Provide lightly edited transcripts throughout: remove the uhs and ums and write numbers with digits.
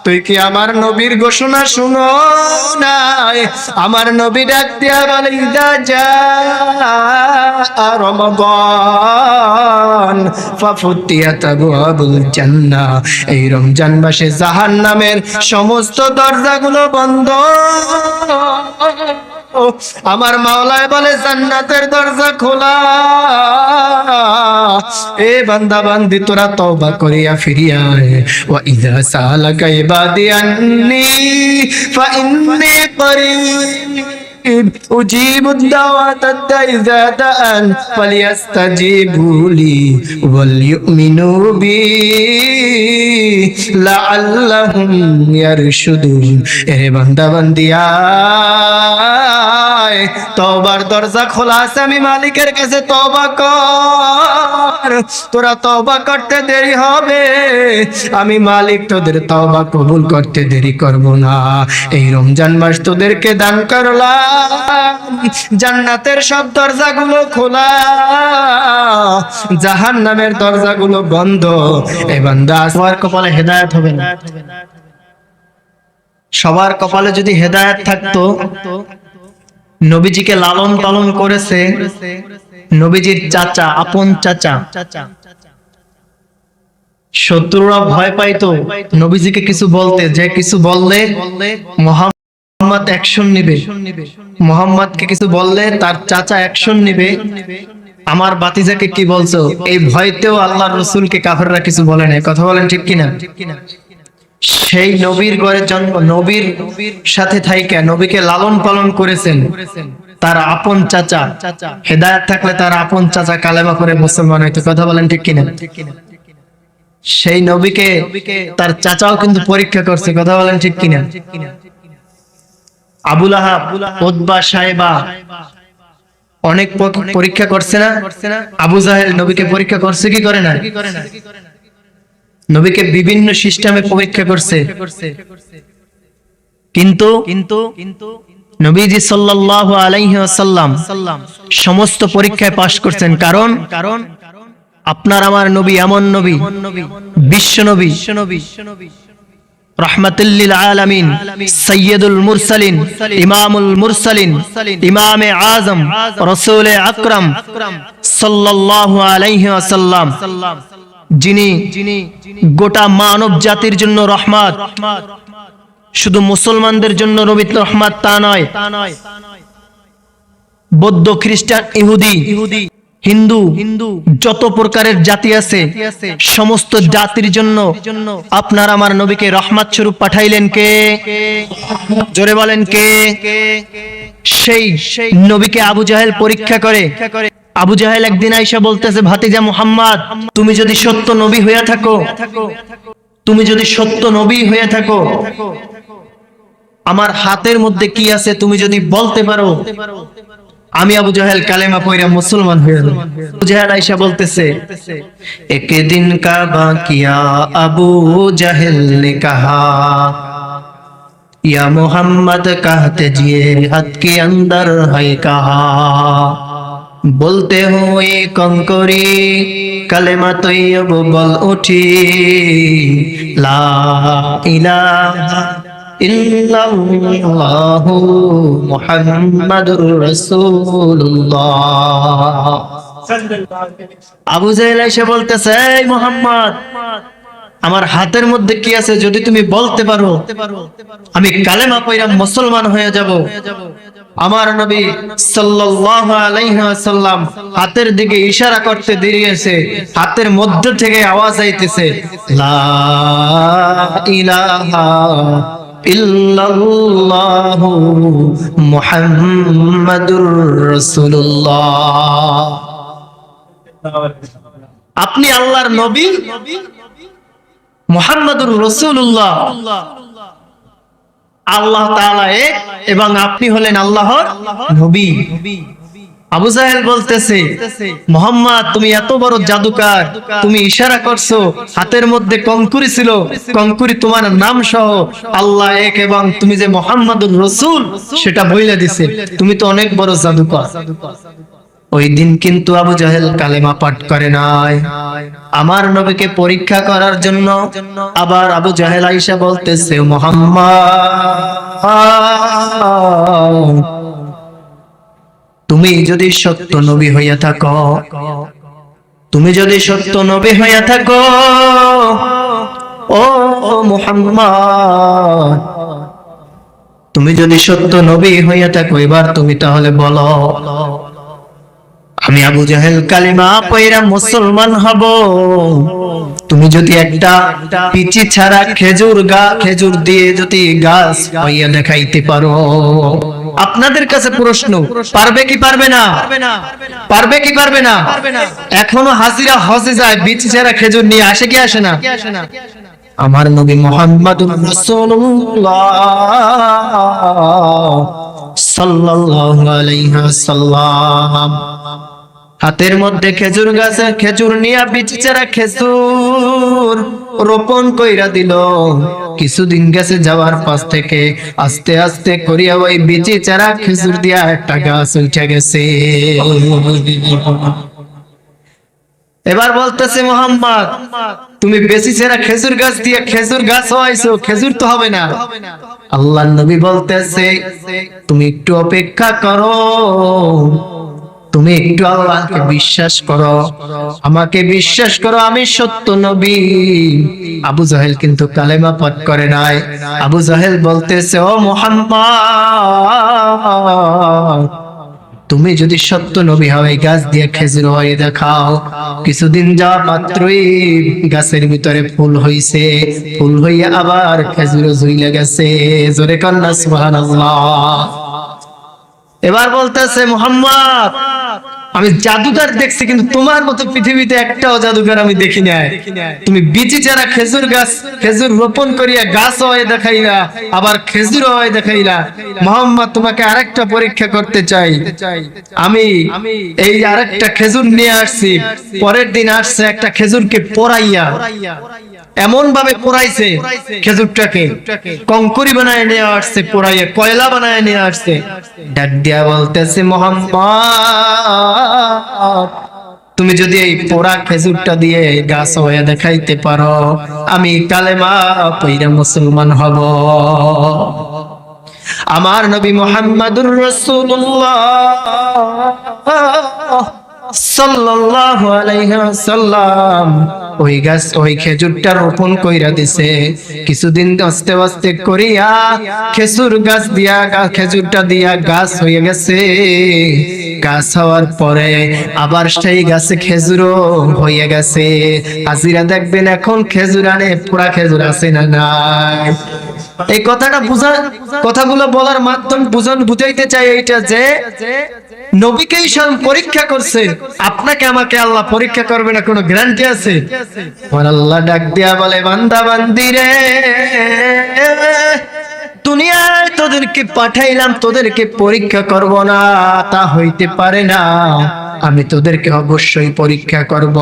তুই কি আমার নবীর ঘোষণা শুনো নাই? আমার নবী ডাক দিয়া বলে, ইদা জা রমাদান ফাফুতিয়াত আবওয়াবুল জান্নাহ, এই রমজান মাসে জাহান্নামের সমস্ত দরজাগুলো বন্ধ। আমার মাওলায় বলে জান্নাতের দরজা খোলা। এ বান্দা বান্দি তোরা তওবা করিয়া ফিরিয়া আয়। ওয়া ইযা সালাকা ইবাদি আন্নী ফা ইন্নী করিব উজিবুদ দাওয়াতাদ দাঈ ইযা দাআন ফালিয়াস্তাজিবু লি ওয়াল ইউমিনু বি লাআল্লাহুম ইয়ারশুদুন। এ বান্দা বান্দিয়া তওবার দরজা খোলা আছে, আমি মালিকের কাছে তওবা কর। তোরা তওবা করতে দেরি হবে, আমি মালিক তোদের তওবা কবুল করতে দেরি করব না। এই রমজান মাস তোদেরকে দান করলাম, জান্নাতের সব দরজাগুলো খোলা, জাহান্নামের দরজাগুলো বন্ধ। এই বান্দা সবার কপালে হেদায়েত হবে না। সবার কপালে যদি হেদায়েত থাকতো, নবীজিকে লালন পালন করেছে নবীজির চাচা, আপন চাচা, শত্রুরা ভয় পাইতো নবীজিকে কিছু বলতে, যে কিছু বললে মুহাম্মদ অ্যাকশন নিবে, মুহাম্মদকে কিছু বললে তার চাচা অ্যাকশন নিবে। আমার বাতিজাকে কি বলছো, এই ভয়তেও আল্লাহর রাসূলকে কাফেররা কিছু বলে না। কথা বলেন ঠিক কিনা? সেই নবীর ঘরে জন্ম, নবীর সাথে থাইকা নবীকে লালন পালন করেছেন তার আপন চাচা। হেদায়েত থাকলে তার আপন চাচা কালেমা করে মুসলমান হইতো। কথা বলেন ঠিক কিনা? সেই নবীকে তার চাচাও কিন্তু পরীক্ষা করছে। কথা বলেন ঠিক কিনা? আবু লাহাব, উতবা, সাইবা অনেক পরীক্ষা করছে না? আবু জাহেল নবীকে পরীক্ষা করছে কি করে না? নবীকে বিভিন্ন সিস্টেমে পরীক্ষা করছে, কিন্তু নবীজি সাল্লাল্লাহু আলাইহি ওয়াসাল্লাম সমস্ত পরীক্ষায় পাশ করছেন। কারণ আপনার আমার নবী এমন নবী, বিশ্ব নবী, রাহমাতুল লিল আলামিন, সাইয়্যিদুল মুরসালিন, ইমামুল মুরসালিন, ইমামে আযম, রাসূলে আকরাম সাল্লাল্লাহু আলাইহি ওয়াসাল্লাম, যিনি গোটা মানব জাতির জন্য রহমত। শুধু মুসলমানদের জন্য নবী রহমত তা নয়, বৌদ্ধ, খ্রিস্টান, ইহুদি, হিন্দু, যত প্রকারের জাতি আছে সমস্ত জাতির জন্য আপনার আমার নবীকে রহমত স্বরূপ পাঠাইলেন কে? জোরে বলেন কে? সেই নবীকে আবু জাহেল পরীক্ষা করে। আবু জাহেল একদিন আইসা বলতেছে, ভাতিজা মুহাম্মদ, তুমি যদি সত্য নবী হইয়া থাকো, তুমি যদি সত্য নবী হইয়া থাকো, আমার হাতের মধ্যে কি আছে তুমি যদি বলতে পারো, আমি আবু জাহেল কালেমা পড়া মুসলমান হয়ে যাব। আবু জাহেল আয়েশা বলতেছে, এক দিন কাবা কিয়া আবু জাহেল নে কহা, ইয়া মুহাম্মদ कहते जिए हद के अंदर है कहा, बोलते हुए कंकरी कलेमा तैयब बोल उठी, ला इलाहा ইল্লাল্লাহু মুহাম্মাদুর রাসূলুল্লাহ। আবু জাহেল এসে বলতেছে, এই মুহাম্মদ, আমার হাতের মধ্যে কি আছে যদি তুমি বলতে পারো, আমি কালেমা পড়া মুসলমান হয়ে যাব। আমার নবী সাল্লাল্লাহু আলাইহি ওয়াসাল্লাম হাতের দিকে ইশারা করতে দিয়েছে, হাতের মধ্য থেকে আওয়াজ আইতেছে, লা ইলাহা ইল্লাল্লাহু মুহাম্মাদুর রাসূলুল্লাহ। আপনি আল্লাহর নবী মুহাম্মাদুর রাসূলুল্লাহ, আল্লাহ তাআলা এক এবং আপনি হলেন আল্লাহর নবী। আবু জাহেল বলতেছে, মুহাম্মদ তুমি এত বড় জাদুকার, তুমি ইশারা করছো, হাতের মধ্যে কঙ্কুরি ছিল, কঙ্কুরি তোমার নাম সহ আল্লাহ এক এবং তুমি যে মুহাম্মাদুর রাসূল সেটা বইলা দিছে, তুমি তো অনেক বড় জাদুকর। ওই দিন কিন্তু আবু জাহেল কালেমা পাঠ করে নাই। আমার নবীকে পরীক্ষা করার জন্য আবার আবু জাহেল আয়েশা বলতেছে, মুহাম্মদ তুমি যদি সত্য নবী হইয়া থাকো, তুমি যদি সত্য নবী হইয়া থাকো, ও মুহাম্মদ তুমি যদি সত্য নবী হইয়া থাকো, এবার তুমি তাহলে বলো আমি আবু জাহেল কালিমা পয়রা মুসলমান হব। তুমি যদি একটা পিচি ছাড়া খেজুর দিয়ে যদি গাছ হইয়া দেখাইতে পারো। আপনাদের কাছে প্রশ্ন, পারবে কি পারবে না? পারবে কি পারবে না? এখনো হাজিরা হজে যায় পিচি ছাড়া খেজুর নিয়ে, আসে কি আসে না? আমার নবী মুহাম্মদুর রাসূলুল্লাহ সাল্লাল্লাহু আলাইহি ওয়াসাল্লাম হাতের মধ্যে খেজুর গাছে খেজুর নিয়া বিচি চারা খেজুর রোপণ কইরা দিল। কিছুদিন গেছে যাওয়ার পাশ থেকে আস্তে আস্তে করিয়া ওই বিচি চারা খেজুর দিয়া একটা গাছ উঠে গেছে। এবার বলতেছে, মুহাম্মদ তুমি বেশি ছেড়া খেজুর গাছ দিয়ে খেজুর গাছ হইছো, খেজুর তো হবে না। আল্লাহর নবী বলতেছে, তুমি একটু অপেক্ষা করো, তুমি একটু আল্লাহকে বিশ্বাস করো, আমাকে বিশ্বাস করো, আমি সত্য নবী। আবু জাহেল কিন্তু কালেমা পাঠ করে নাই। আবু জাহেল বলতেছে, ও মুহাম্মদ তুমি যদি সত্য নবী হও, এই গাছ দিয়ে খেজুর হয়ে দেখাও। কিছুদিন যাওয়া মাত্রই গাছের ভিতরে ফুল হইছে, ফুল হইয়া আবার খেজুর ঝুইলে গেছে। জোরে কন্যা সুবহানাল্লাহ। এবার বলতেছে, মুহাম্মদ আমি জাদুকর দেখছি, কিন্তু তোমার মতো পৃথিবীতে একটাও জাদুকর আমি দেখি নাই। তুমি বিচি চারা খেজুর গাছ খেজুর রোপণ করিয়া গাছ হয়ে দেখাইলা, আবার খেজুর হয়ে দেখাইলা। মুহাম্মদ তোমাকে আরেকটা পরীক্ষা করতে চাই। আমি এই আরেকটা খেজুর নিয়ে আসছি। পরের দিন আসছে একটা খেজুরকে পোড়াইয়া, এমন ভাবে পোড়াইছে খেজুরটাকে, কঙ্করি বানায় নিয়ে আসছে, পোড়াইয়া কয়লা বানায় নিয়ে আসছে। ডাক দিয়া বলতেছে, মুহাম্মদ তুমি যদি এই পোড়া খেজুরটা দিয়ে গাছ হয়ে দেখাইতে পারো, আমি কালেমা পয়রা মুসলমান হব। আমার নবী মুহাম্মদুর রাসূলুল্লাহ সাল্লাল্লাহু আলাইহি ওয়াসাল্লাম ওই গাছ ওই খেজুরটা রোপণ কইরা দিছে। কিছুদিন আস্তে আস্তে করিয়া খেজুরটা দিয়া গাছ হয়ে গেছে। গাছ হওয়ার পরে আবার সেই গাছে খেজুরও হয়ে গেছে। হাজিরা দেখবেন এখন খেজুর আনে, পুরা খেজুর আছে না নাই। এই কথাগুলো বলার মাধ্যমে বুঝাইতে চাই এইটা যে নবীকেই স্বয়ং পরীক্ষা করছে, আপনাকে আমাকে আল্লাহ পরীক্ষা করবে না কোনো গ্যারান্টি আছে? আল্লাহ ডাক দিয়া বলে, বান্দা বান্দি রে, দুনিয়ায় তোদেরকে পাঠাইলাম তোদেরকে পরীক্ষা করব না তা হইতে পারে না। আমি তোদেরকে অবশ্যই পরীক্ষা করব।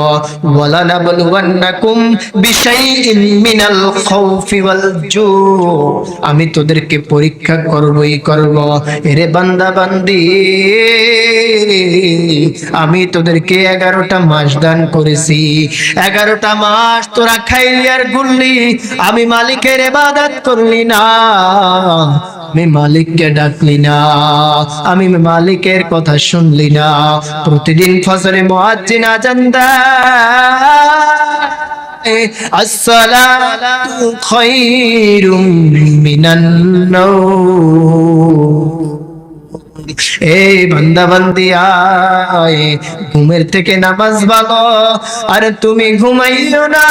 ওয়ালা নাবলুওয়ান্নাকুম বিশাইইন মিনাল খাউফি ওয়াল জু, আমি তোদেরকে পরীক্ষা করবই করব। এরে বান্দা বান্দি, আমি তোদেরকে 11টা মাস দান করেছি। 11টা মাস তোরা খাইলি আর গুললি, আমি মালিকের ইবাদত করলি না, আমি মালিককে ডাকলি না, আমি মালিকের কথা শুনলি না। প্রতিদিন ফজরে মুয়াজ্জিন আযান দেয়, আসসালাতু খায়রুম মিনান নাওম। এই বান্দা বান্দি আয়, ঘুমের থেকে নামাজ ভালো। আর তুমি ঘুমাইও না,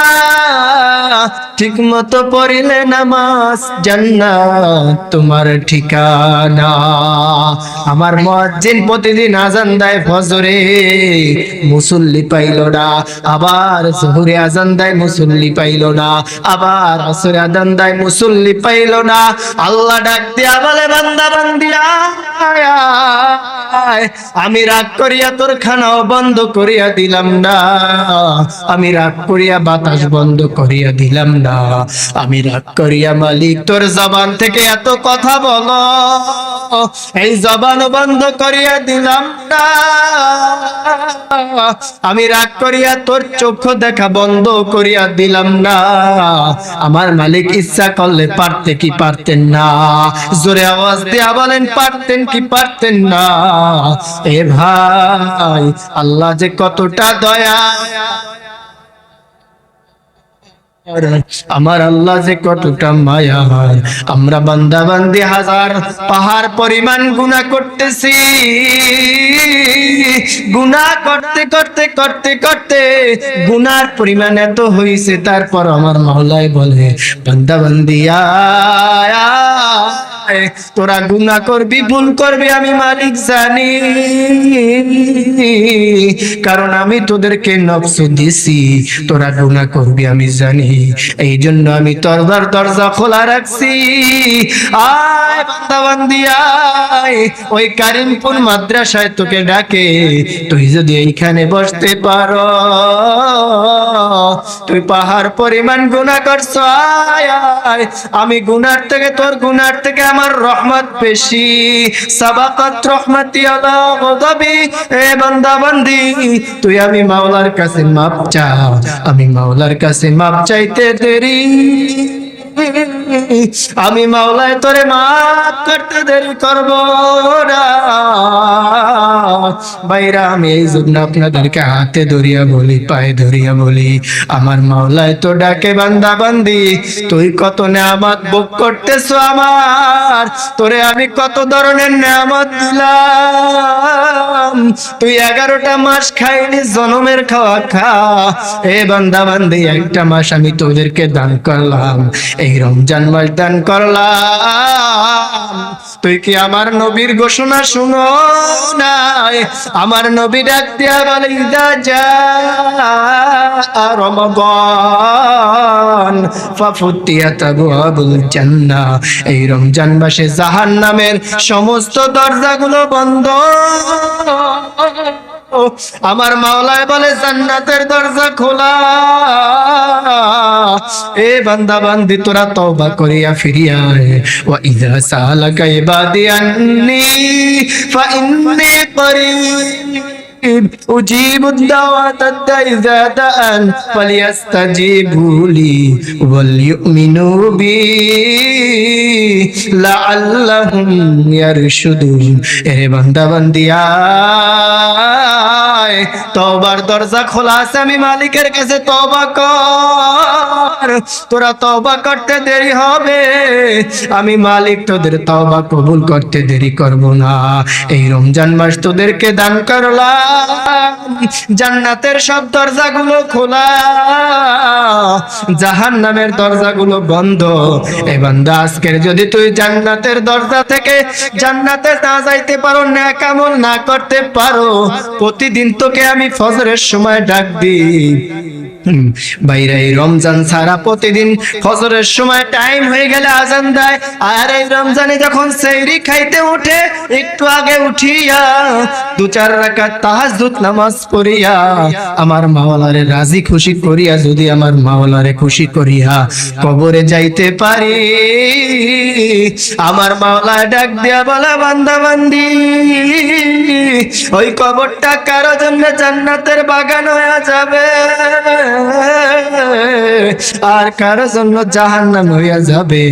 ঠিক মতো পড়িলে নামাজ জান্নাত তোমার ঠিকানা। আমার মুয়াজ্জিন প্রতিদিন আযান দেয় ফজরে, মুসল্লি পাইল না। আবার যোহরে আযান দেয়, মুসল্লি পাইল না। আবার আসরে আযান দেয়, মুসল্লি পাইল না। আল্লাহ ডাক দিয়া বলে, বান্দা বান্দি আয় আমি রাগ করিয়া তোর খানাও বন্ধ করিয়া দিলাম না, আমি রাগ করিয়া বাতাস বন্ধ করিয়া দিলাম না, আমি রাগ করিয়া মালিক তোর জবান থেকে এত কথা বলো এই জবানও বন্ধ করিয়া দিলাম না, আমি রাগ করিয়া তোর চক্ষু দেখা বন্ধ করিয়া দিলাম না। আমার মালিক ইচ্ছা করলে পারতে কি পারতেন না? জোরে আওয়াজ দিয়া বলেন পারতেন কি পারতেন না? এ ভাই আল্লাহ যে কতটা দয়া, আমার আল্লাহ যে কতটা মায়া। আমরা বান্দা বান্দি হাজার পাহাড় পরিমাণ গুনাহ করতেছি, গুনাহ করতে করতে করতে করতে গুনার পরিমাণ এত হইছে, তারপর আমার মাওলাই বলে বান্দা বান্দি আয় আয়, তোরা গুনাহ করবি ভুল করবি আমি মালিক জানি, কারণ আমি তোদেরকে নফস দিছি, তোরা গুনাহ করবি আমি জানি, এই জন্য আমি তোর দরজা খোলা রাখছি। আয় বান্দা বান্দি আয়, ওই কারিমপুর মাদ্রাসায় তোকে ডাকে, তুই যদি এইখানে বসতে পারো, তুই পাহাড় পরিমাণ গুনাহ করছ, আয় আয়, আমি গুনার থেকে তোর গুনার থেকে আমার রহমত বেশি, সাবাকাত রহমতি আলা গদাবি। এ বান্দা বান্দি তুই আমি মাওলার কাছে মাপ চা, আমি মাওলার কাছে মাপ চাইতে দেরি, আমি মাওলায় তোরে মাফ করতে দেরি করব না। ভাইরা আমি এই জন্য আপনাদেরকে হাতে ধরিয়া বলি, পায়ে ধরিয়া বলি, আমার মাওলায় তো ডাকে বান্দা বান্দি তুই কত নেয়ামত ভোগ করতেছো, আমার তোরে আমি কত ধরনের নেয়ামত দিলাম, তুই 11টা মাস খাইনি জনমের খাওয়া খা। এ বান্দা বান্দি একটা মাস আমি তোদেরকে দান করলাম, এই রমজান মাস দান করলাম, তুই কি আমার নবীর ঘোষণা শুনো নাই? আমার নবী ডাক দিয়া বলে ইদা জা রমাদান ফাফুতিয়াত আবওয়াবুল জান্নাহ, এই রমজান মাসে জাহান্নামের সমস্ত দরজাগুলো বন্ধ, আমার মাওলায় বলে জান্নাতের দরজা খোলা। এ বান্দা বান্দি তোরা তওবা করিয়া ফিরিয়া আয়। ওয়া ইযা সালাকা ইবাদি আন্নী ফা ইন্নী করিব উজিবুদ দাওয়াতাদ দাঈ ইযা দাআন ফালিয়াস্তাজিবু লি ওয়াল ইউমিনু বি লাআল্লাহুম ইয়ারশুদুন। এ বান্দা বান্দি আয়, তওবার দরজা খোলা আছে, আমি মালিকের কাছে তওবা কর, তোরা তওবা করতে দেরি হবে, আমি মালিক তোদের তওবা কবুল করতে দেরি করব না। এই রমজান মাস তোদেরকে দান করলাম, জান্নাতের সব দরজাগুলো খোলা, জাহান্নামের দরজাগুলো বন্ধ। এ বান্দা আজকের যদি তুই জান্নাতের দরজা থেকে জান্নাতে না যাইতে পারো, নেক আমল না করতে পারো, প্রতিদিন তোকে আমি ফজরের সময় ডাক দিই। বাইরে এই রমজান ছাড়া প্রতিদিন ফজরের সময় টাইম হয়ে গেলে আজান দেয়, আর এই রমজানে যখন সেহরি খাইতে উঠে একটু আগে উঠিয়া 2-4 রাকাত তাহাজ্জুদ নামাজ পড়িয়া আমার মাওলারে রাজি খুশি করিয়া, যদি আমার মাওলারে খুশি করিয়া কবরে যাইতে পারি, আমার মাওলা ডাক দিয়া বলা বান্দা বান্দি ওই কবরটা কারো জন্য জান্নাতের বাগান হয়ে যাবে, আর কারো জন্য জাহান্নাম হইয়া যাবে।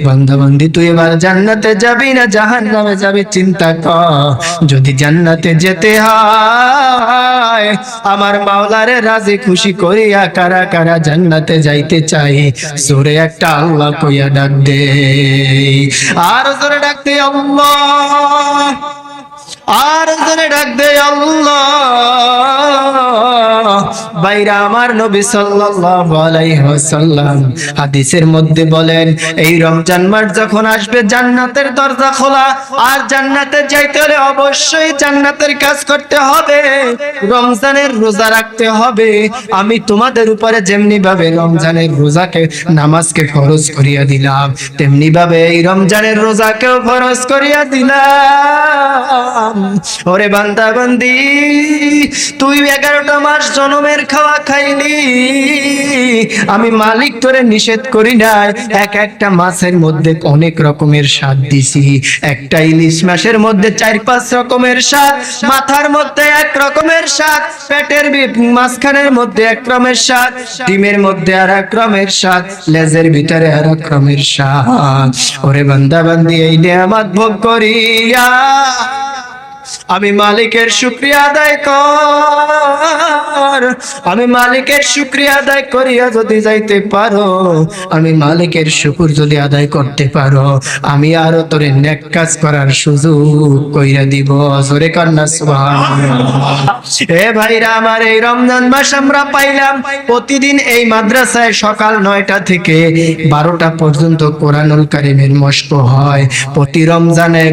বান্দা বান্দি তুই এবার জান্নাতে যাবি না জাহান্নামে যাবি, চিন্তা কর। যদি জান্নাতে যেতে হয় আমার মাওলারে রাজি খুশি করিয়া কারা কারা জান্নাতে যাইতে চাই, জোরে একটা আল্লাহ কইয়া ডাক দে, আর জোরে ডাক দে আল্লাহ, আর জোরে ডাক দে আল্লাহ। বাইরা আমার নবী সাল্লাল্লাহু আলাইহি ওয়াসাল্লাম হাদিসের মধ্যে বলেন, এই রমজান মাস যখন আসবে জান্নাতের দরজা খোলা, আর জান্নাতে যাইতে হলে অবশ্যই জান্নাতের কাজ করতে হবে, রমজানের রোজা রাখতে হবে। আমি তোমাদের উপরে যেমনি ভাবে রমজানের রোজাকে নামাজকে ফরজ করিয়া দিলাম, তেমনি ভাবে এই রমজানের রোজাকেও ফরজ করিয়া দিলাম। ওরে বান্দা বান্দি, তুই 11টা মাস জনমের খাওয়া খাইলি, আমি মালিক তোরে নিষেধ করি নাই। একটা মাছের মধ্যে অনেক রকমের স্বাদ দিছি, একটা ইলিশ মাছের মধ্যে 4-5 রকমের স্বাদ, মাথার মধ্যে এক রকমের স্বাদ, পেটের মাঝখানের মধ্যে এক রকমের স্বাদ, ডিমের মধ্যে আর এক রকমের স্বাদ, লেজের ভিতরে আর এক রকমের স্বাদ। ওরে বান্দা বান্দি, এই নিয়ামত ভোগ করিয়া আমি মালিকের শুকরিয়া আদায় কর। আমি মালিকের শুকরিয়া আদায় করিয়া যদি যাইতে পারো, আমি মালিকের শুকর যদি আদায় করতে পারো, আমি আরো তোরে নেক কাজ করার সুযোগ কইরা দিব। জোরে কান্না সুবহানাল্লাহ। এ ভাইরা আমার, এই রমজান মাস আমরা পাইলাম। প্রতিদিন এই মাদ্রাসায় সকাল 9টা থেকে 12টা পর্যন্ত কোরআনুল কারীমের মশক হয়। প্রতি রমজানে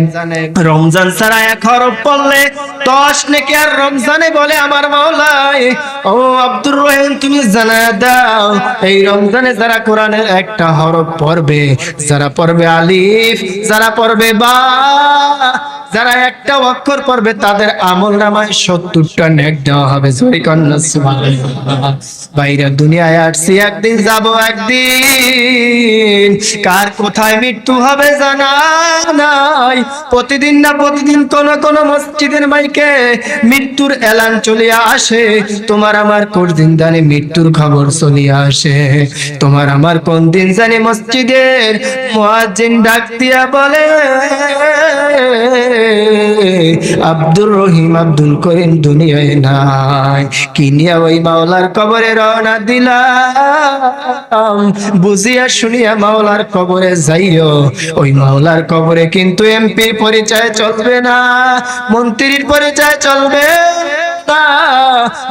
রমজান ছাড়া 1 হরফ পড়লে 10 নেকি। আর রমজানে বলে আমার মাওলাই, ও আব্দুর রহিম তুমি জানায়া দাও, এই রমজানে যারা কোরআনের একটা হরফ পড়বে, যারা পড়বে আলিফ, যারা পড়বে বা, যারা একটা অক্ষর পড়বে, তাদের আমলনামায় 70টা নেক দেওয়া হবে। জোরে কন্না সুবহানাল্লাহ। বাইরে দুনিয়ায় আসছি একদিন, যাব একদিন, কার কোথায় মৃত্যু হবে জানা নাই। প্রতিদিন না প্রতিদিন কোন কোন মসজিদের মাইকে মৃত্যুর এলান চলিয়া আসে। তোমার আমার কোন দিন জানি মৃত্যুর খবর চলিয়া আসে। তোমার আমার কোন দিন জানি মসজিদের মুয়াজ্জিন ডাক দিয়া বলে, আব্দুর রহিম আব্দুল করিম দুনিয়ায় নাই। কিনিয়া ওই মাওলার কবরে রওনা দিলাম। বুঝিয়া শুনিয়া মাওলার কবরে যাইও। ওই মাওলার কবরে কিন্তু এমপির পরিচয় চলবে না, মন্ত্রীর পরিচয় চলবে না,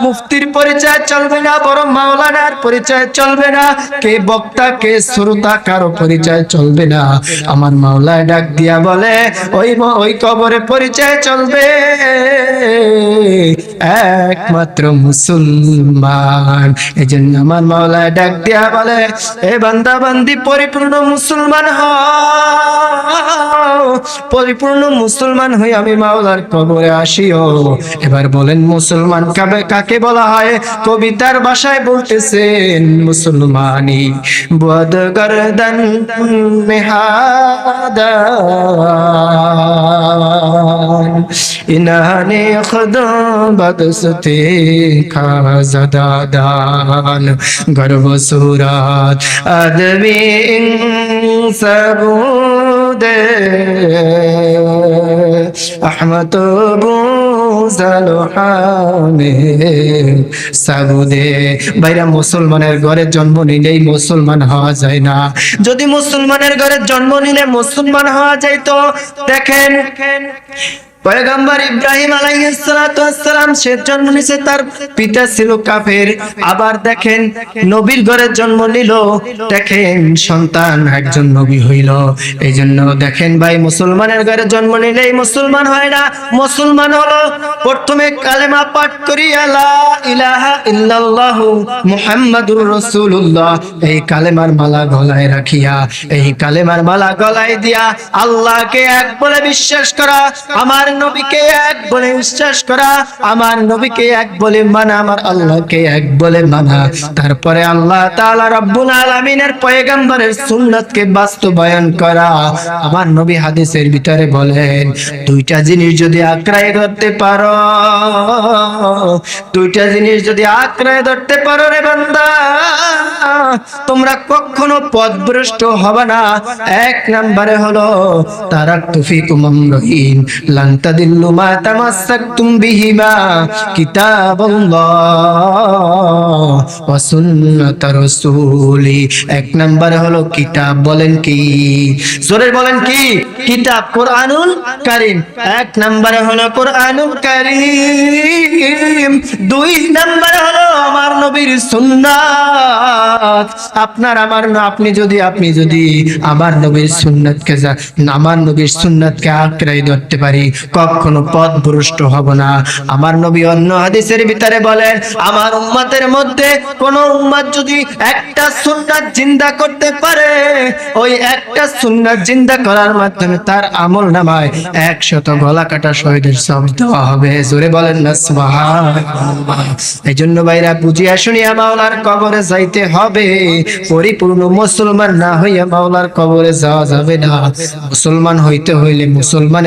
মুফতির পরিচয় চলবে না, বরং মাওলানার পরিচয় চলবে না, কে বক্তা কে শ্রোতা কারো পরিচয় চলবে না। আমার মাওলা ডাক দিয়া বলে, ওই কবরে পরিচয় চলবে একমাত্র মুসলমান। এজন্য আমার মাওলা ডাক দিয়া বলে, এ বান্দা বান্দি পরিপূর্ণ মুসলমান হও, পরিপূর্ণ মুসলমান হই আমি মাওলার কবরে আসিও। এবার বলেন মুসলমান কাকে বলা হয়? কবিতার ভাষায় বলতেছেন, মুসলমানি বুয়াদ গর্দন মেহাদান ইনানে খুদা বদসতে খাজাদান গর্ব সুরাত আদমি ইনসাবুদে আহমদ ভাইরা, মুসলমানের ঘরে জন্ম নিলেই মুসলমান হওয়া যায় না। যদি মুসলমানের ঘরে জন্ম নিলে মুসলমান হওয়া যাইতো, দেখেন পয়গম্বর ইব্রাহিম আলাইহিস সালাতু ওয়াস সালাম, সে জন্ম নিছে, তার পিতা ছিল কাফের। আবার দেখেন নবীর ঘরে জন্ম নিল, দেখেন সন্তান একজন নবী হইল। এইজন্য দেখেন ভাই, মুসলমানের ঘরে জন্ম নিলেই মুসলমান হয় না। মুসলমান হলো প্রথমে কালেমা পাঠ করিয়া লা ইলাহা ইল্লাল্লাহু মুহাম্মাদুর রাসূলুল্লাহ, এই কালেমার মালা গলায় রাখিয়া, এই কালেমার মালা গলায় দিয়া আল্লাহকে এক বলে বিশ্বাস করা, আমার নবীকে এক বলে বিশ্বাস করা, আমার নবীকে এক বলে মানা, আমার আল্লাহকে এক বলে মানা। তারপরে আল্লাহ তাআলা রব্বুল আলামিনের পয়গম্বরের সুন্নাতকে বাস্তবায়ন করা। আমার নবী হাদিসের ভিতরে বলেন, 2টা জিনিস যদি আঁকড়ায় ধরতে পারো, 2টা জিনিস যদি আঁকড়ায় ধরতে পারো রে বান্দা, তোমরা কখনো পথভ্রষ্ট হবে না। 1 নম্বরে হলো তারাকতু ফিকুম আমরাইন লান তাদিল্লু মা তামাসসাকতুম বিহিমা কিতাবাল্লাহ ওয়া সুন্নাত রাসূলি। এক নাম্বার হলো কিতাব। বলেন কি? জোরে বলেন কি? কিতাব, কোরআনুল কারীম। এক নাম্বারে হলো কোরআনুল কারীম। দুই নাম্বারে হলো আমার নবীর সুন্নাত। আপনি যদি আমার নবীর সুন্নাতকে আমার নবীর সুন্নাতকে আঁকড়াই ধরতে পারি, কখনো পথ ভ্রষ্ট হব না। আমার নবী অন্য হাদিসের ভিতরে বলেন, আমার উম্মতের মধ্যে কোন উম্মত যদি একটা সুন্নাত জিন্দা করতে পারে, ওই একটা সুন্নাত জিন্দা করার মাধ্যমে তার আমল নামায় 100 গলা কাটা শহীদের সওয়াব দেওয়া হবে। জোরে বলেন না সুবহানাল্লাহ। এই জন্য ভাইরা বুঝিয়া শুনিয়া মাওলার কবরে যাইতে হবে। পরিপূর্ণ মুসলমান না হইয়া মাওলার কবরে যাওয়া যাবে না। মুসলমান হইতে হইলে মুসলমান